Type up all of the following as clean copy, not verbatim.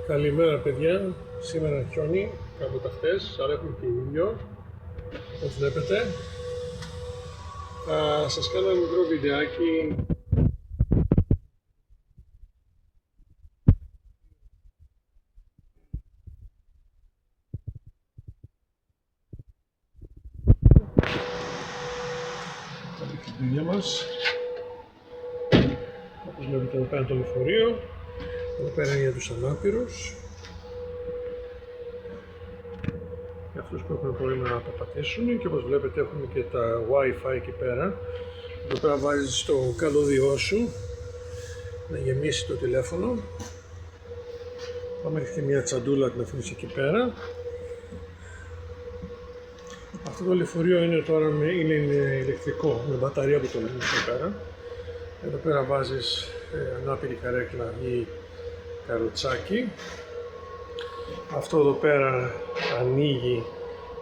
Καλημέρα παιδιά, σήμερα χιόνι κάπου τα χτες, αλλά έχουμε και ήλιο, όπως βλέπετε. Θα σας κάνω ένα μικρό βιντεάκι τα παιδιά μας. Όπως βλέπετε εδώ πέρα το λεωφορείο, εδώ πέρα είναι για τους ανάπηρους. Για αυτούς που έχουν πρόβλημα να περπατήσουν, και όπως βλέπετε έχουμε και τα Wi-Fi εκεί πέρα. Εδώ πέρα βάζεις το καλώδιό σου να γεμίσει το τηλέφωνο. Πάμε και μια τσαντούλα την αφήνεις εκεί πέρα. Αυτό το λεωφορείο είναι τώρα είναι ηλεκτρικό, με μπαταρία που το λέμε εδώ πέρα. Εδώ πέρα βάζεις ανάπηρη καρέκλα ή καροτσάκι. Αυτό εδώ πέρα ανοίγει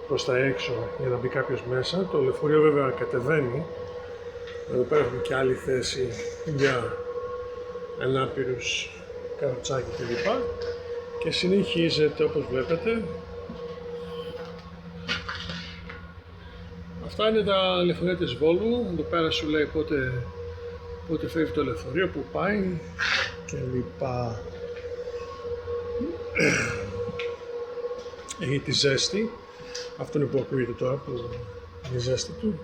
προς τα έξω για να μπει κάποιος μέσα. Το λεωφορείο βέβαια κατεβαίνει. Εδώ πέρα έχουμε και άλλη θέση για ανάπηρους, καροτσάκι κλπ. Και συνεχίζεται όπως βλέπετε. Αυτά είναι τα λεωφορεία της Volvo. Εδώ πέρα σου λέει πότε φεύγει το λεωφορείο, που πάει κλπ. Έχει τη ζέστη. Αυτό είναι που ακούγεται τώρα, που είναι η ζέστη του.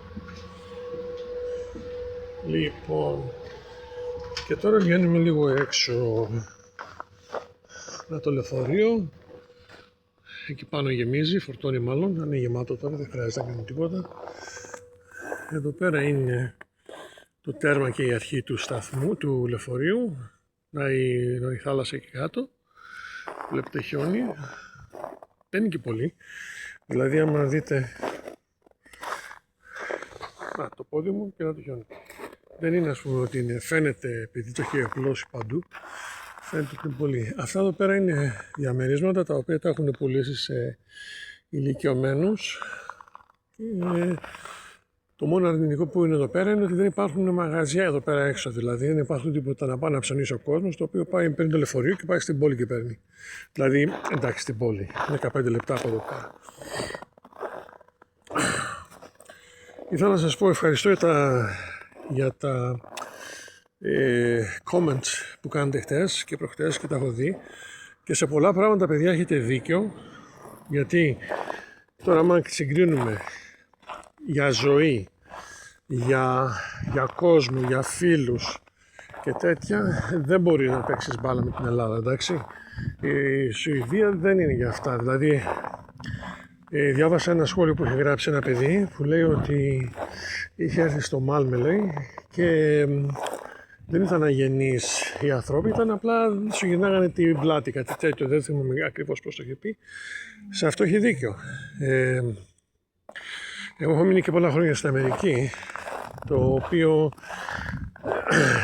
Λοιπόν, και τώρα βγαίνουμε λίγο έξω. Να το λεωφορείο. Εκεί πάνω γεμίζει, φορτώνει μάλλον. Αν είναι γεμάτο τώρα, δεν χρειάζεται να κάνει τίποτα. Εδώ πέρα είναι το τέρμα και η αρχή του σταθμού, του λεωφορείου. Να η θάλασσα εκεί κάτω. Βλέπετε χιόνι. Δεν είναι και πολύ. Δηλαδή άμα δείτε το πόδι μου και να το χιόνι. Δεν είναι, ας πούμε, ότι είναι, φαίνεται επειδή το έχει απλώσει παντού. Φαίνεται ότι είναι πολύ. Αυτά εδώ πέρα είναι διαμερίσματα τα οποία τα έχουν πουλήσει σε ηλικιωμένους. Το μόνο αρνητικό που είναι εδώ πέρα είναι ότι δεν υπάρχουν μαγαζιά εδώ πέρα έξω. Δηλαδή δεν υπάρχουν τίποτα να πάει να ψωνίσει ο κόσμος, το οποίο πάει, παίρνει το λεωφορείο και πάει στην πόλη και παίρνει. Δηλαδή, εντάξει, στην πόλη, 15 λεπτά από εδώ πέρα. Ήθελα να σας πω ευχαριστώ για τα comments που κάνετε χτες και προχτές και τα έχω δει. Και σε πολλά πράγματα, παιδιά, έχετε δίκιο. Γιατί τώρα, άμα συγκρίνουμε για ζωή, για κόσμο, για φίλους και τέτοια, δεν μπορεί να παίξεις μπάλα με την Ελλάδα, εντάξει. Η Σουηδία δεν είναι για αυτά. Δηλαδή, διάβασα ένα σχόλιο που είχε γράψει ένα παιδί που λέει ότι είχε έρθει στο Μάλμε, λέει, και δεν ήταν αγενείς οι άνθρωποι, ήταν απλά σου γυρνάγανε την πλάτη, κάτι τέτοιο. Δεν θυμάμαι ακριβώς πώς το είχε πει. Σε αυτό έχει δίκιο. Εγώ έχω μείνει και πολλά χρόνια στην Αμερική, το οποίο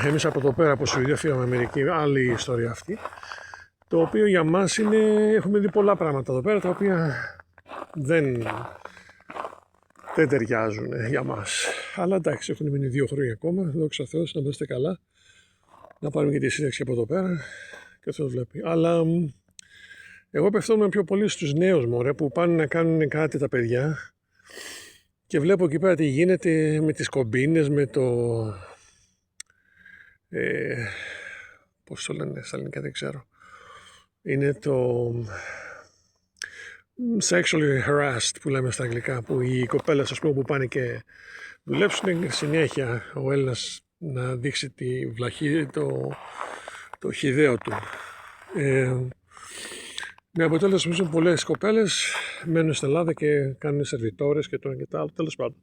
εμείς από εδώ πέρα, από Σουηδία φύγαμε Αμερική, άλλη ιστορία αυτή, το οποίο για μας έχουμε δει πολλά πράγματα εδώ πέρα, τα οποία δεν ταιριάζουν για μας. Αλλά εντάξει, έχουν μείνει 2 χρόνια ακόμα, δόξα Θεώς, να είμαστε καλά, να πάρουμε και τη σύνταξη από εδώ πέρα και αυτό βλέπει. Αλλά εγώ πεφτόμουν πιο πολύ στους νέους, μωρέ, που πάνε να κάνουν κάτι τα παιδιά. Και βλέπω εκεί πέρα τι γίνεται με τις κομπίνες, με το... πώς το λένε στα ελληνικά, δεν ξέρω. Είναι το... sexually harassed που λέμε στα αγγλικά, που οι κοπέλες, ας πούμε, που πάνε και δουλέψουν συνέχεια ο Έλληνας να δείξει τη βλαχή, το χυδαίο του. Με αποτέλεσμα ότι πολλές κοπέλες μένουν στην Ελλάδα και κάνουν σερβιτόρες και το ένα και το άλλο, τέλος πάντων.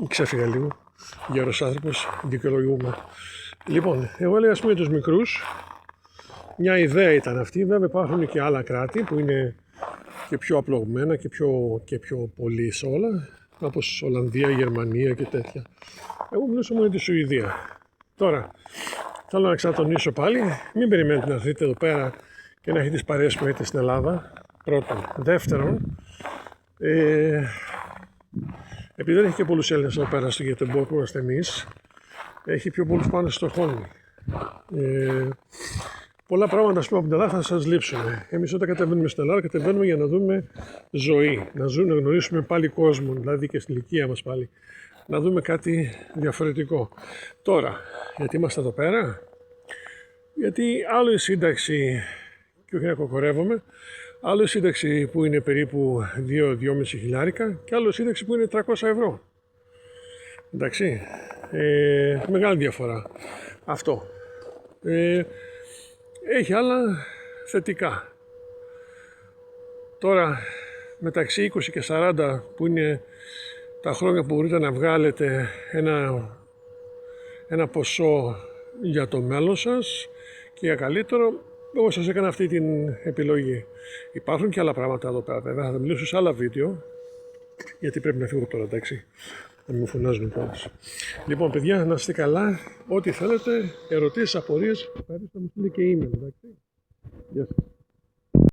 Ξέφυγα λίγο, γέρος άνθρωπος, δικαιολογούμε. Λοιπόν, εγώ έλεγα, ας πούμε, τους μικρούς, μια ιδέα ήταν αυτή. Βέβαια υπάρχουν και άλλα κράτη που είναι και πιο απλωμένα και πιο πολύ σε όλα, όπως Ολλανδία, Γερμανία και τέτοια. Εγώ μιλούσα μόνο τη Σουηδία. Τώρα, θέλω να ξανατονίσω πάλι, μην περιμένετε να έρθετε εδώ πέρα και να έχετε τις παρέες που έχετε στην Ελλάδα. Πρώτον. Δεύτερον, επειδή δεν έχει και πολλούς Έλληνες εδώ πέρα στο Γετεμπόρκ που είμαστε εμείς, έχει πιο πολλούς πάνω στο Στοκχόλμη. Πολλά πράγματα ας πούμε, από την Ελλάδα θα σας λείψουν. Εμείς όταν κατεβαίνουμε στην Ελλάδα, κατεβαίνουμε για να δούμε ζωή, να γνωρίσουμε πάλι κόσμο, δηλαδή και στην ηλικία μας πάλι, να δούμε κάτι διαφορετικό. Τώρα, γιατί είμαστε εδώ πέρα, γιατί άλλο η σύνταξη, και όχι να κοκορεύομαι, άλλο η σύνταξη που είναι περίπου 2-2,5 χιλιάρικα και άλλο η σύνταξη που είναι 300 ευρώ. Εντάξει, μεγάλη διαφορά αυτό. Έχει άλλα θετικά. Τώρα μεταξύ 20 και 40 που είναι τα χρόνια που μπορείτε να βγάλετε ένα ποσό για το μέλλον σας και για καλύτερο, εγώ σας έκανα αυτή την επιλογή. Υπάρχουν και άλλα πράγματα εδώ πέρα, βέβαια θα μιλήσω σε άλλα βίντεο, γιατί πρέπει να φύγω τώρα, εντάξει, να μην μου φωνάζουν κιόλας. Λοιπόν παιδιά, να είστε καλά, ό,τι θέλετε, ερωτήσεις, απορίες, θα μου στείλει και email, εντάξει. Γεια σας.